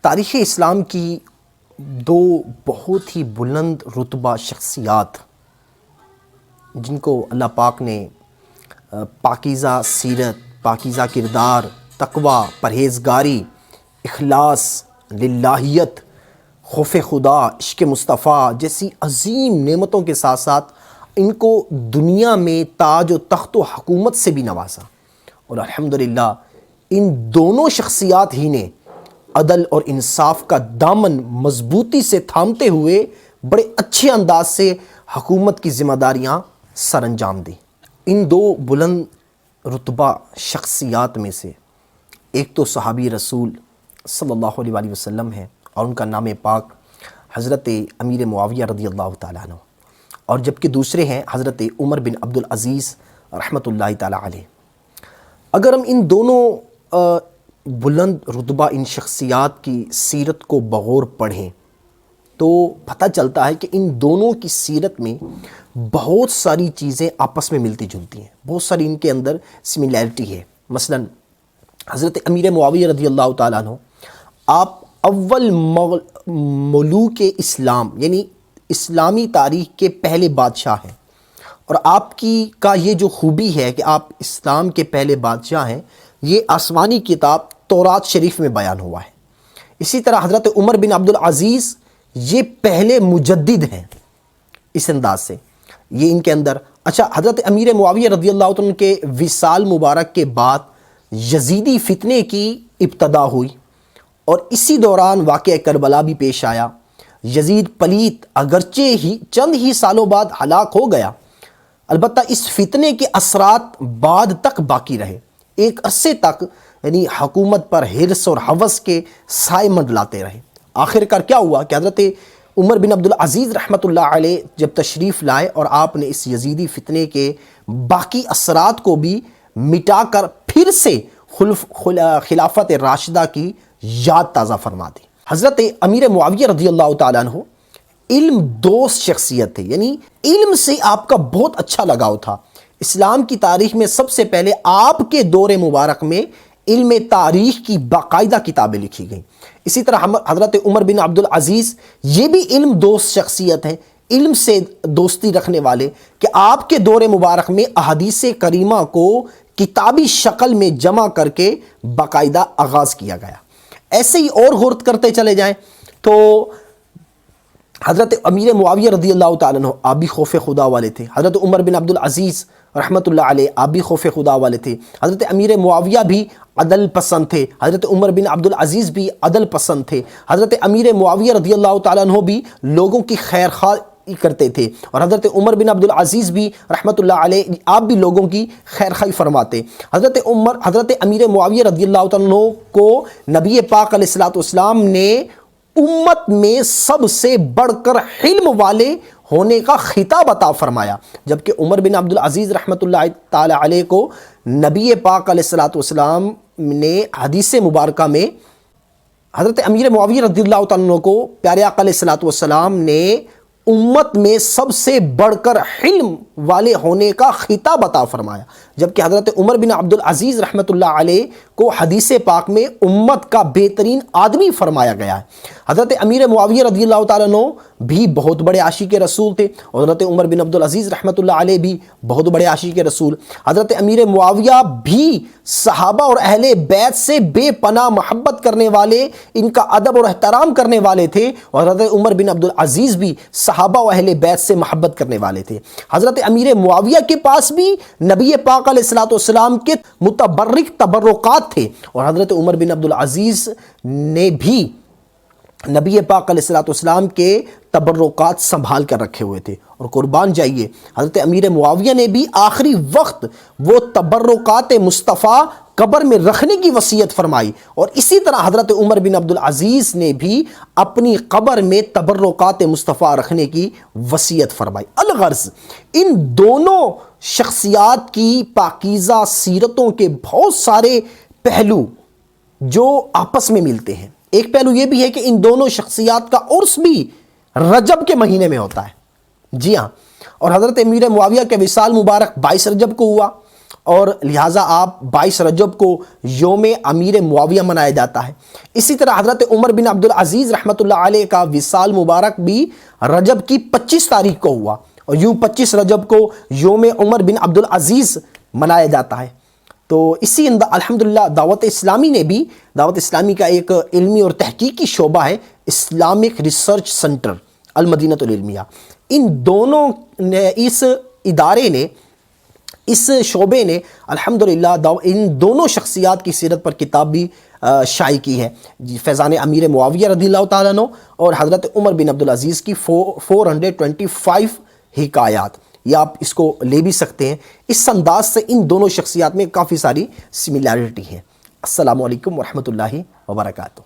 تاریخ اسلام کی دو بہت ہی بلند رتبہ شخصیات جن کو اللہ پاک نے پاکیزہ سیرت، پاکیزہ کردار، تقوی، پرہیزگاری، اخلاص، للہیت، خوف خدا، عشق مصطفیٰ جیسی عظیم نعمتوں کے ساتھ ساتھ ان کو دنیا میں تاج و تخت و حکومت سے بھی نوازا، اور الحمدللہ ان دونوں شخصیات ہی نے عدل اور انصاف کا دامن مضبوطی سے تھامتے ہوئے بڑے اچھے انداز سے حکومت کی ذمہ داریاں سر انجام دیں۔ ان دو بلند رتبہ شخصیات میں سے ایک تو صحابی رسول صلی اللہ علیہ وآلہ وسلم ہے اور ان کا نام پاک حضرت امیر معاویہ رضی اللہ تعالیٰ عنہ، اور جبکہ دوسرے ہیں حضرت عمر بن عبدالعزیز رحمۃ اللہ تعالیٰ علیہ۔ اگر ہم ان دونوں بلند رتبہ ان شخصیات کی سیرت کو بغور پڑھیں تو پتہ چلتا ہے کہ ان دونوں کی سیرت میں بہت ساری چیزیں آپس میں ملتی جلتی ہیں، بہت ساری ان کے اندر سملیرٹی ہے۔ مثلا حضرت امیر معاویہ رضی اللہ تعالیٰ عنہ آپ اول ملوک اسلام یعنی اسلامی تاریخ کے پہلے بادشاہ ہیں، اور آپ کا یہ جو خوبی ہے کہ آپ اسلام کے پہلے بادشاہ ہیں، یہ آسمانی کتاب تورات شریف میں بیان ہوا ہے۔ اسی طرح حضرت عمر بن عبدالعزیز یہ پہلے مجدد ہیں، اس انداز سے یہ ان کے اندر۔ اچھا، حضرت امیر معاویہ رضی اللہ عنہ کے وصال مبارک کے بعد یزیدی فتنے کی ابتدا ہوئی، اور اسی دوران واقعہ کربلا بھی پیش آیا۔ یزید پلیت اگرچہ ہی چند ہی سالوں بعد ہلاک ہو گیا، البتہ اس فتنے کے اثرات بعد تک باقی رہے، ایک عرصے تک یعنی حکومت پر حرص اور ہوس کے سائے منڈلاتے رہے۔ آخرکار کیا ہوا کہ حضرت عمر بن عبدالعزیز رحمۃ اللہ علیہ جب تشریف لائے اور آپ نے اس یزیدی فتنے کے باقی اثرات کو بھی مٹا کر پھر سے خلافت راشدہ کی یاد تازہ فرما دی۔ حضرت امیر معاویہ رضی اللہ تعالیٰ عنہ علم دوست شخصیت تھے، یعنی علم سے آپ کا بہت اچھا لگاؤ تھا۔ اسلام کی تاریخ میں سب سے پہلے آپ کے دور مبارک میں علم تاریخ کی باقاعدہ کتابیں لکھی گئیں۔ اسی طرح حضرت عمر بن عبدالعزیز یہ بھی علم دوست شخصیت ہیں، علم سے دوستی رکھنے والے، کہ آپ کے دور مبارک میں احادیث کریمہ کو کتابی شکل میں جمع کر کے باقاعدہ آغاز کیا گیا۔ ایسے ہی اور غور کرتے چلے جائیں تو حضرت امیر معاویہ رضی اللہ تعالیٰ عنہ آپ بھی خوف خدا والے تھے، حضرت عمر بن عبدالعزیز رحمۃ اللہ علیہ آپ بھی خوف خدا والے تھے، حضرت امیر معاویہ بھی عدل پسند تھے، حضرت عمر بن عبدالعزیز بھی عدل پسند تھے، حضرت امیر معاویہ رضی اللہ تعالیٰ عنہ بھی لوگوں کی خیر خواہی کرتے تھے، اور حضرت عمر بن عبدالعزیز بھی رحمۃ اللہ علیہ آپ بھی لوگوں کی خیر خواہی فرماتے۔ حضرت امیر معاویہ رضی اللہ عنہ کو نبی پاک علیہ الصلوۃ والسلام نے امت میں سب سے بڑھ کر حلم والے ہونے کا خطاب عطا فرمایا، جبکہ عمر بن عبدالعزیز رحمۃ اللہ تعالی علیہ کو نبی پاک علیہ الصلوۃ والسلام نے حدیث مبارکہ میں حضرت امیر معاویہ رضی اللہ عنہ کو پیارے آقا علیہ الصلوۃ والسلام نے امت میں سب سے بڑھ کر حلم والے ہونے کا خطاب عطا فرمایا، جبکہ حضرت عمر بن عبدالعزیز رحمۃ اللہ علیہ کو حدیث پاک میں امت کا بہترین آدمی فرمایا گیا ہے۔ حضرت امیر معاویہ رضی اللہ تعالیٰ عنہ بھی بہت بڑے عاشق رسول تھے، اور حضرت عمر بن عبدالعزیز رحمۃ اللہ علیہ بھی بہت بڑے عاشق رسول۔ حضرت امیر معاویہ بھی صحابہ اور اہل بیت سے بے پناہ محبت کرنے والے، ان کا ادب اور احترام کرنے والے تھے، اور حضرت عمر بن عبدالعزیز بھی صحابہ و اہل بیت سے محبت کرنے والے تھے۔ حضرت امیر معاویہ کے پاس بھی نبی پاک علیہ الصلوۃ والسلام کے متبرک تبرکات تھے، اور حضرت عمر بن عبدالعزیز نے بھی نبی پاک علیہ الصلوۃ والسلام کے تبرکات سنبھال کر رکھے ہوئے تھے۔ اور قربان جائیے، حضرت امیر معاویہ نے بھی آخری وقت وہ تبرکات مصطفیٰ قبر میں رکھنے کی وصیت فرمائی، اور اسی طرح حضرت عمر بن عبدالعزیز نے بھی اپنی قبر میں تبرکات مصطفیٰ رکھنے کی وصیت فرمائی۔ الغرض ان دونوں شخصیات کی پاکیزہ سیرتوں کے بہت سارے پہلو جو آپس میں ملتے ہیں۔ ایک پہلو یہ بھی ہے کہ ان دونوں شخصیات کا عرس بھی رجب کے مہینے میں ہوتا ہے، جی ہاں، اور حضرت امیر معاویہ کے وصال مبارک 22 رجب کو ہوا، اور لہٰذا آپ 22 رجب کو یوم امیر معاویہ منایا جاتا ہے۔ اسی طرح حضرت عمر بن عبدالعزیز رحمۃ اللہ علیہ کا وصال مبارک بھی رجب کی 25 تاریخ کو ہوا، اور یوں 25 رجب کو یوم عمر بن عبدالعزیز منایا جاتا ہے۔ تو اسی الحمدللہ دعوت اسلامی کا ایک علمی اور تحقیقی شعبہ ہے اسلامک ریسرچ سنٹر المدینہ العلمیہ۔ ان دونوں اس ادارے نے، اس شعبے نے الحمدللہ ان دونوں شخصیات کی سیرت پر کتاب بھی شائع کی ہے، فیضان امیر معاویہ رضی اللہ تعالیٰ عنہ اور حضرت عمر بن عبدالعزیز کی 425 حکایات، یہ آپ اس کو لے بھی سکتے ہیں۔ اس انداز سے ان دونوں شخصیات میں کافی ساری سملیرٹی ہیں۔ السلام علیکم ورحمۃ اللہ وبرکاتہ۔